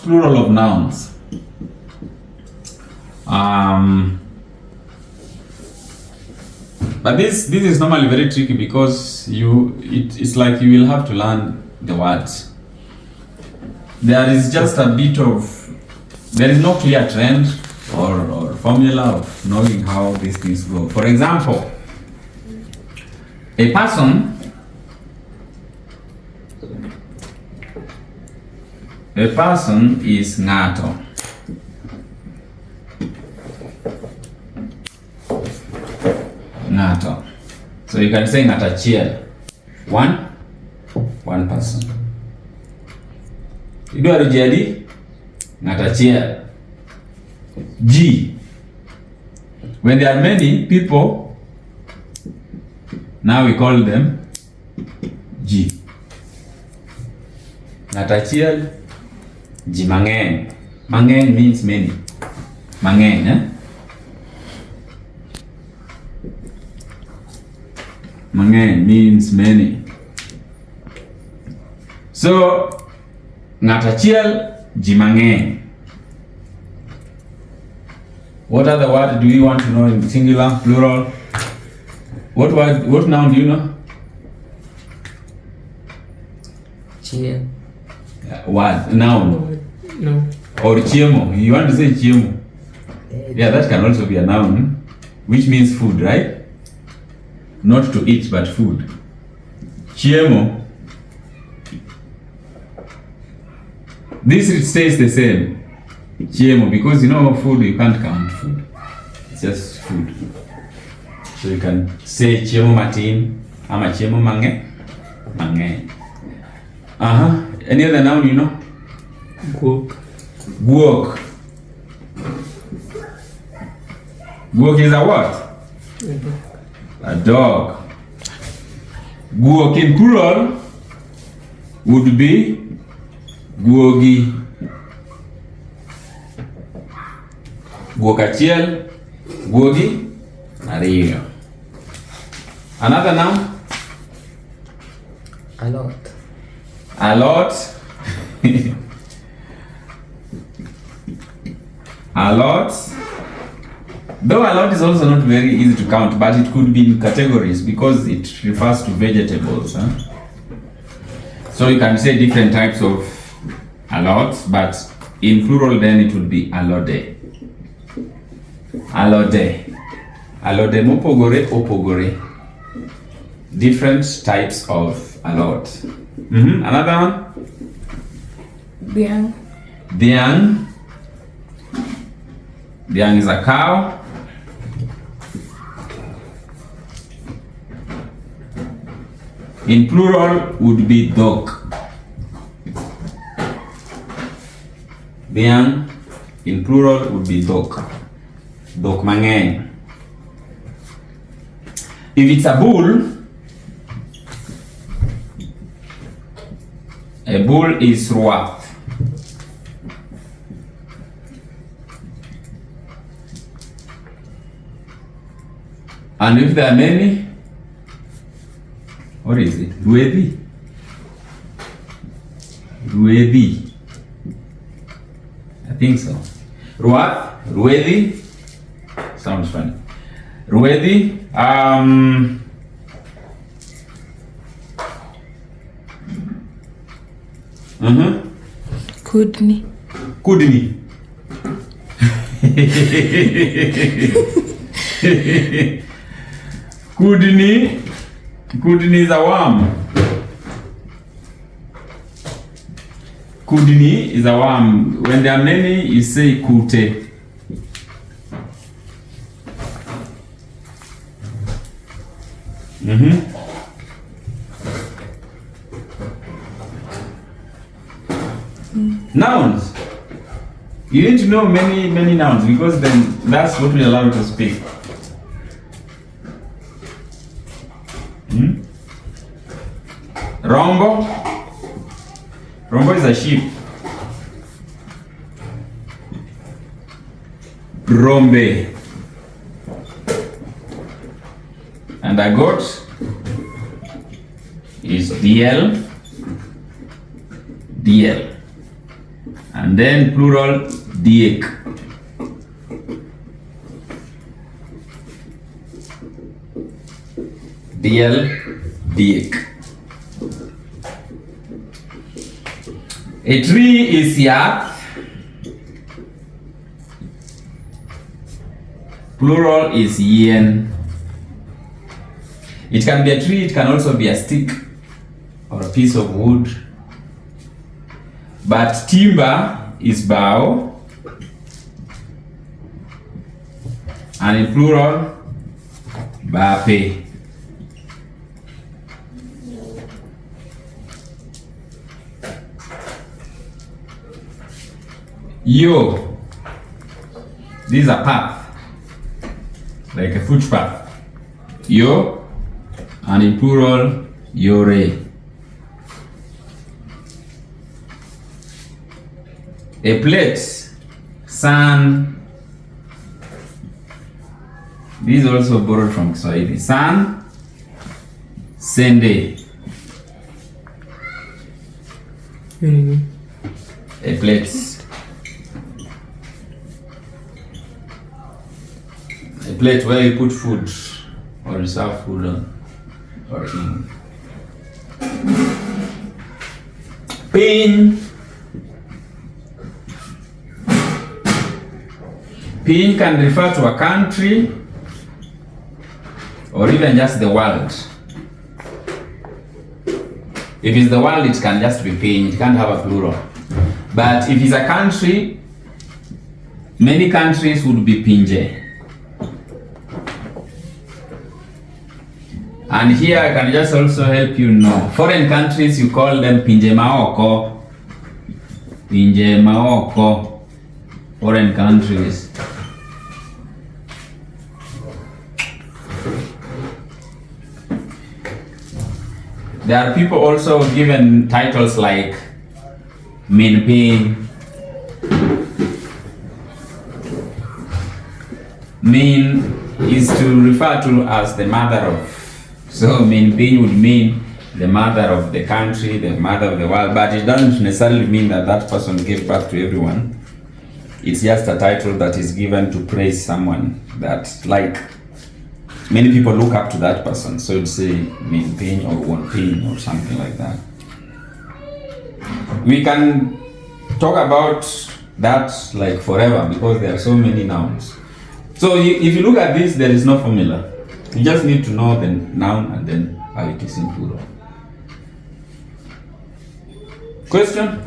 plural of nouns. But this is normally very tricky because it's like you will have to learn the words. There is just a bit of, there is no clear trend or formula of knowing how these things go. For example, a person is ng'ato. Ng'ato. So you can say ng'atachiel. One person. Idwaro ji adi? Ng'atachiel. Ji. When there are many people, now we call them ji. Ng'atachiel, ji mang'eny. Mang'eny means many. Mang'eny, eh? Mang'eny means many. So, ng'atachiel, ji mang'eny. What other word do you want to know in singular, plural? What word, what noun do you know? Chiel. Word, noun. No. Or chiemo. You want to say chiemo? Yeah, that can also be a noun, which means food, right? Not to eat, but food. Chiemo. This it stays the same. Chiemo, because you know food, you can't count food. It's just food. So you can say chiemo matin, ama chiemo mange. Any other noun you know? Guok. Guok. Guok is a what? A dog. Guok in plural would be guogi. Guok achiel, guogi ariyo. Another noun? A lot. A lot. A lot. Though a lot is also not very easy to count, but it could be in categories because it refers to vegetables. Huh? So you can say different types of a lot, but in plural then it would be alode. Alode. Alode mopogore opogore. Different types of a lot. Another one? Dhiang. Dhiang. Dhiang is a cow. In plural would be dog. Dhiang in plural would be dog. Dog mang'eny. If it's a bull, a bull is ruath. And if there are many, what is it? Ruedi? Ruedi. I think so. Ruath, Ruedi. Sounds funny. Ruedi. Kudni. Kudni. Kudni. Kudni is a worm. Kudni is a worm. When there are many, you say kute. Nouns. You need to know many nouns because then that's what we allow you to speak. Rombo. Rombo is a sheep. Rombe. And a goat is DL. DL. And And then plural, diek. Diel, diek. A tree is yath. Plural is yen. It can be a tree, it can also be a stick or a piece of wood. But timber is bao. And in plural, bape. Yo. This is a path, like a footpath. Yo, and in plural, yore. A plate, san. This is also borrowed from Kiswahili. San, sende. A plate. A plate where you put food or you serve food on or in. Pin. Pin can refer to a country or even just the world. If it's the world, it can just be pin, it can't have a plural. But if it's a country, many countries would be pinje. And here I can just also help you know. Foreign countries, you call them pinje maoko. Pinje maoko. Foreign countries. There are people also given titles like Min. Min is to refer to as the mother of. So Min would mean the mother of the country, the mother of the world, but it doesn't necessarily mean that that person gave birth to everyone. It's just a title that is given to praise someone that, like, many people look up to that person. So you'd say Min or Won Pin or something like that. We can talk about that like forever because there are so many nouns. So if you look at this, there is no formula. You just need to know the noun and then how it is in plural. Question?